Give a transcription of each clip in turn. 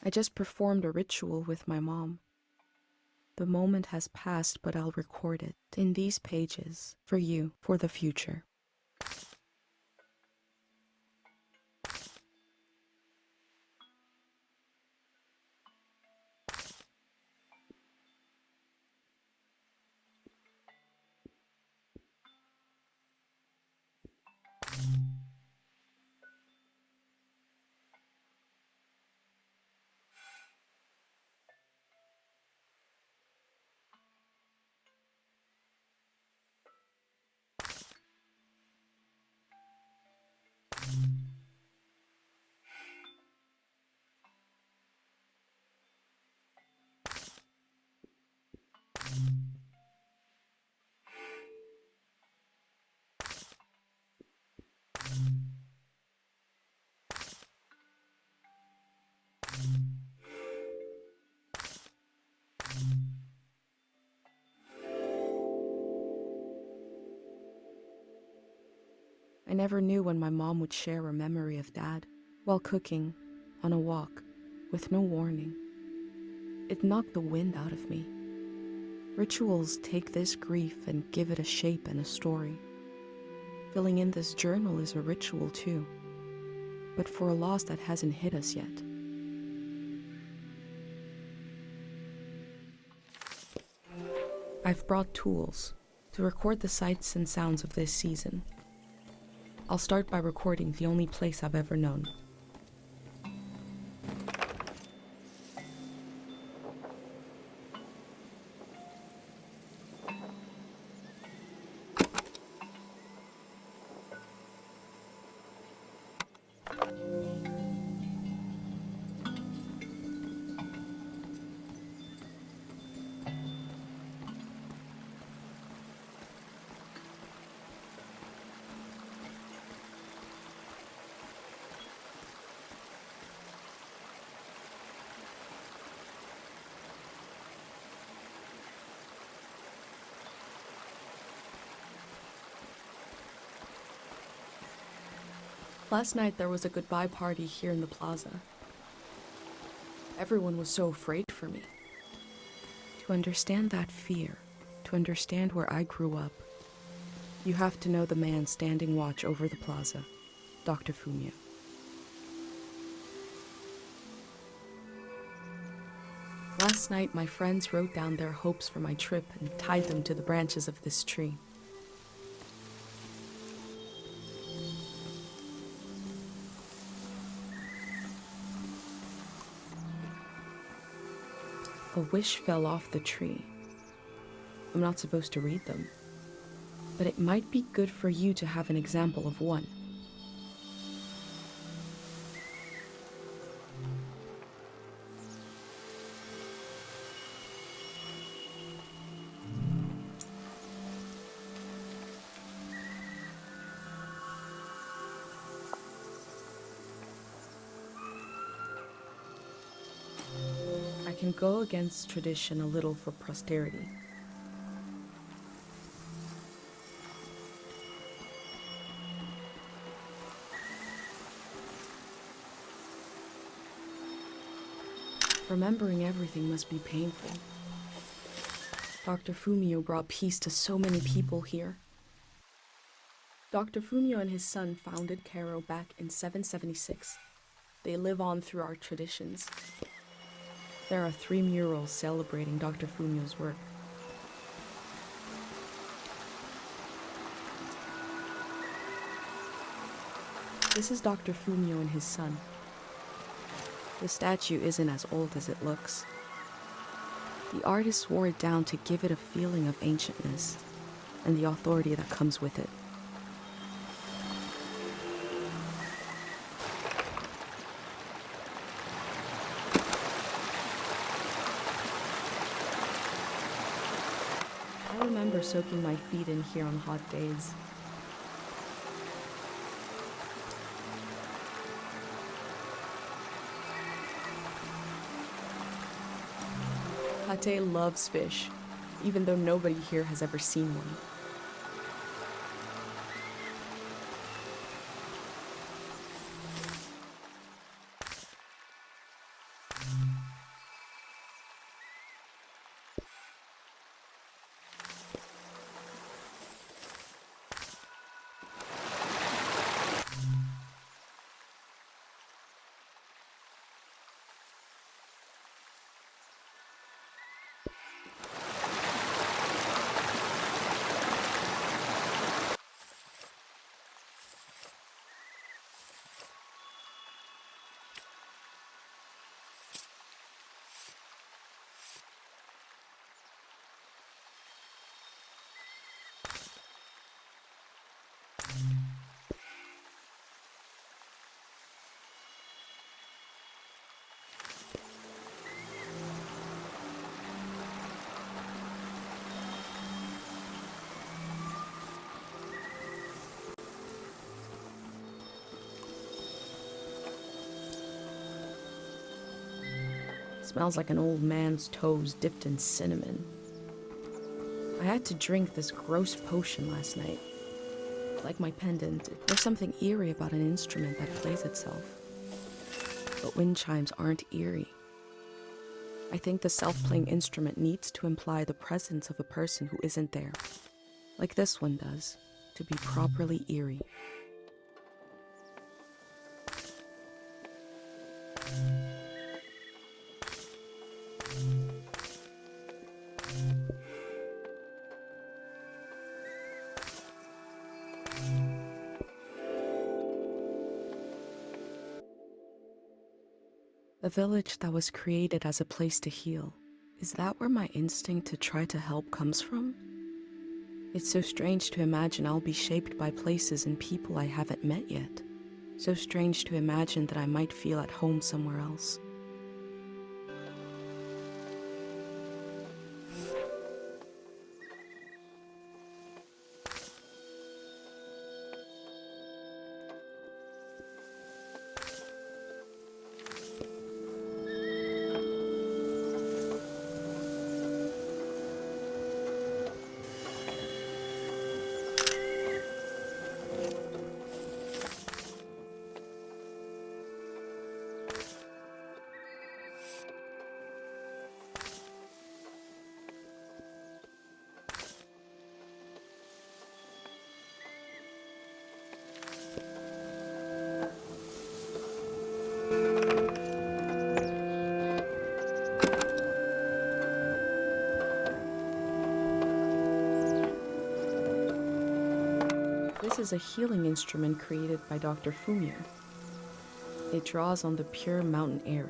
I just performed a ritual with my mom. The moment has passed, but I'll record it in these pages for you, for the future. I never knew when my mom would share a memory of Dad while cooking, on a walk, with no warning. It knocked the wind out of me. Rituals take this grief and give it a shape and a story. Filling in this journal is a ritual too, but for a loss that hasn't hit us yet. I've brought tools to record the sights and sounds of this season. I'll start by recording the only place I've ever known. Last night there was a goodbye party here in the plaza. Everyone was so afraid for me. To understand that fear, to understand where I grew up, you have to know the man standing watch over the plaza, Dr. Fumio. Last night my friends wrote down their hopes for my trip and tied them to the branches of this tree. A wish fell off the tree. I'm not supposed to read them, but it might be good for you to have an example of one. I can go against tradition a little for posterity. Remembering everything must be painful. Dr. Fumio brought peace to so many people here. Dr. Fumio and his son founded Cairo back in 776. They live on through our traditions. There are 3 murals celebrating Dr. Fumio's work. This is Dr. Fumio and his son. The statue isn't as old as it looks. The artist wore it down to give it a feeling of ancientness and the authority that comes with it. I remember soaking my feet in here on hot days. Pate loves fish, even though nobody here has ever seen one. Smells like an old man's toes dipped in cinnamon. I had to drink this gross potion last night. Like my pendant, there's something eerie about an instrument that plays itself. But wind chimes aren't eerie. I think the self-playing instrument needs to imply the presence of a person who isn't there, like this one does, to be properly eerie. A village that was created as a place to heal. Is that where my instinct to try to help comes from? It's so strange to imagine I'll be shaped by places and people I haven't met yet. So strange to imagine that I might feel at home somewhere else. This is a healing instrument created by Dr. Fumio. It draws on the pure mountain air.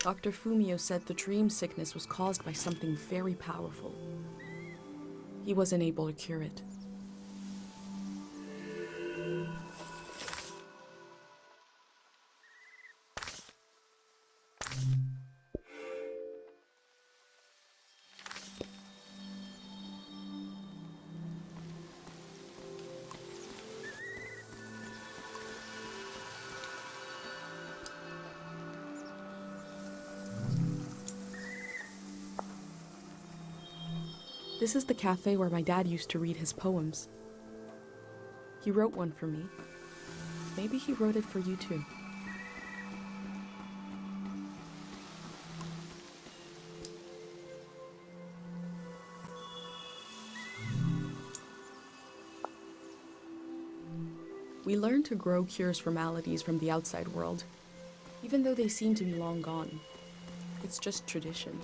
Dr. Fumio said the dream sickness was caused by something very powerful. He wasn't able to cure it. This is the cafe where my dad used to read his poems. He wrote one for me. Maybe he wrote it for you too. We learn to grow cures for maladies from the outside world, even though they seem to be long gone. It's just tradition.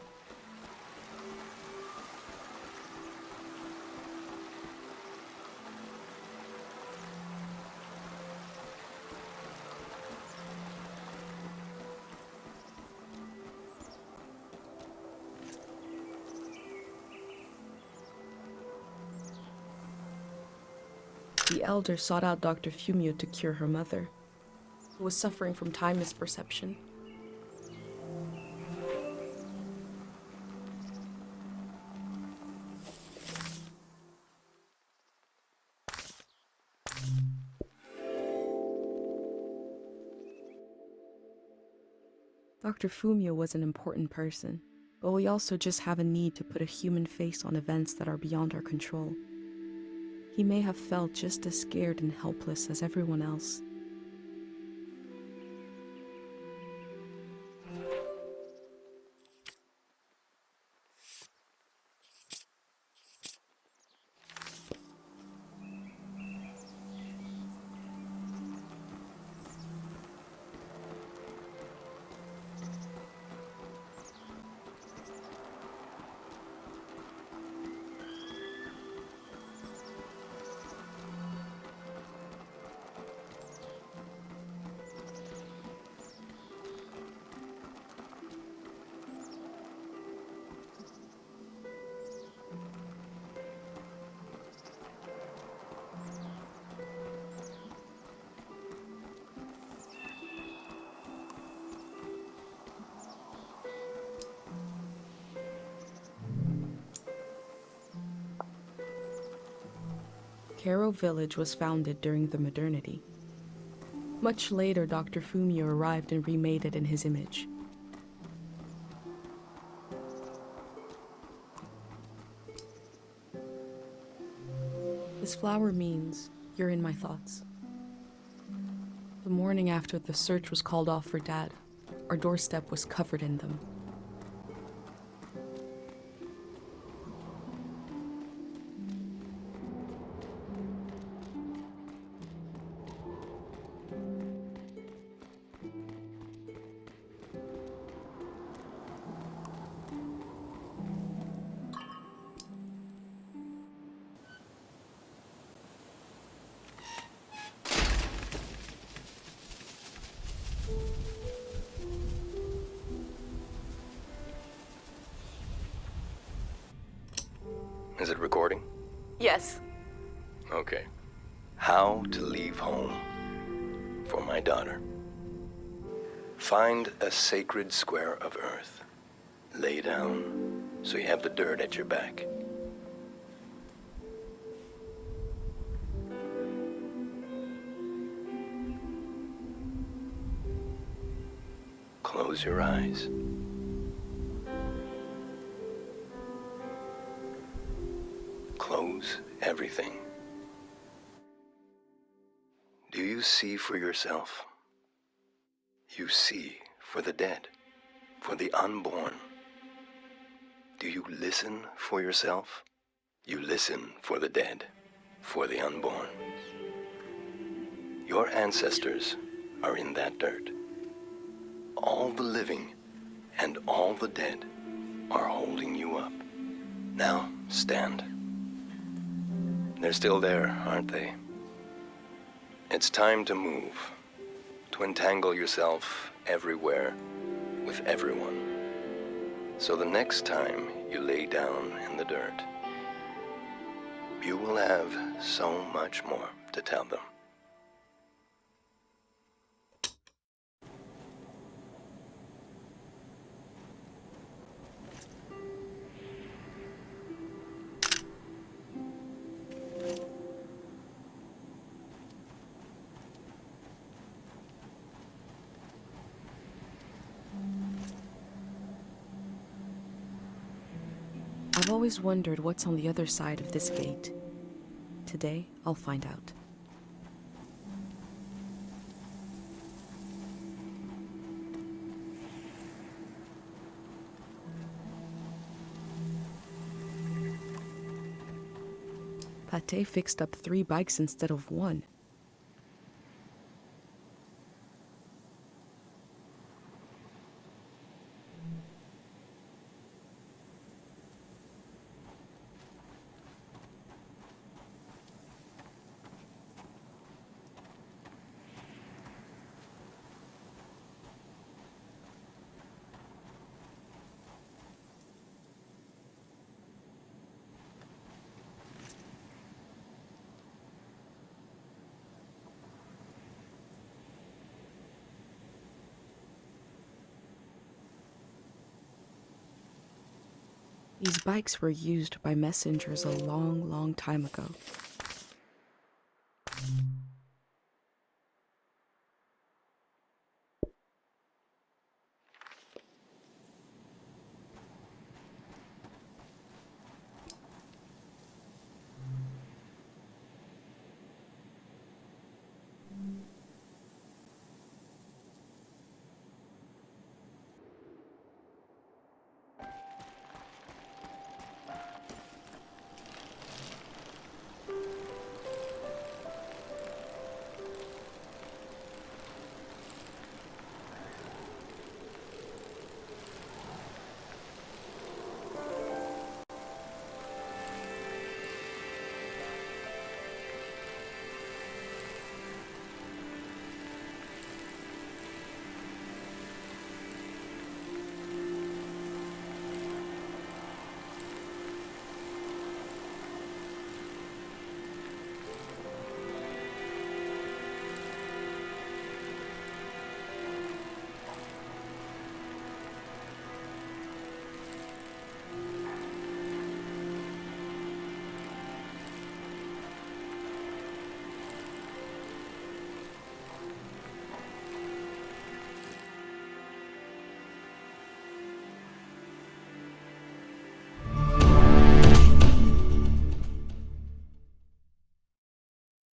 The elder sought out Dr. Fumio to cure her mother, who was suffering from time misperception. Dr. Fumio was an important person, but we also just have a need to put a human face on events that are beyond our control. He may have felt just as scared and helpless as everyone else. Caro Village was founded during the modernity. Much later, Dr. Fumio arrived and remade it in his image. This flower means you're in my thoughts. The morning after the search was called off for Dad, our doorstep was covered in them. Is it recording? Yes. Okay. How to leave home for my daughter. Find a sacred square of earth. Lay down so you have the dirt at your back. Close your eyes. Close everything. Do you see for yourself? You see for the dead, for the unborn. Do you listen for yourself? You listen for the dead, for the unborn. Your ancestors are in that dirt. All the living and all the dead are holding you up. Now, stand. They're still there, aren't they? It's time to move, to entangle yourself everywhere with everyone. So the next time you lay down in the dirt, you will have so much more to tell them. I've always wondered what's on the other side of this gate. Today, I'll find out. Pate fixed up 3 bikes instead of 1. These bikes were used by messengers a long, long time ago.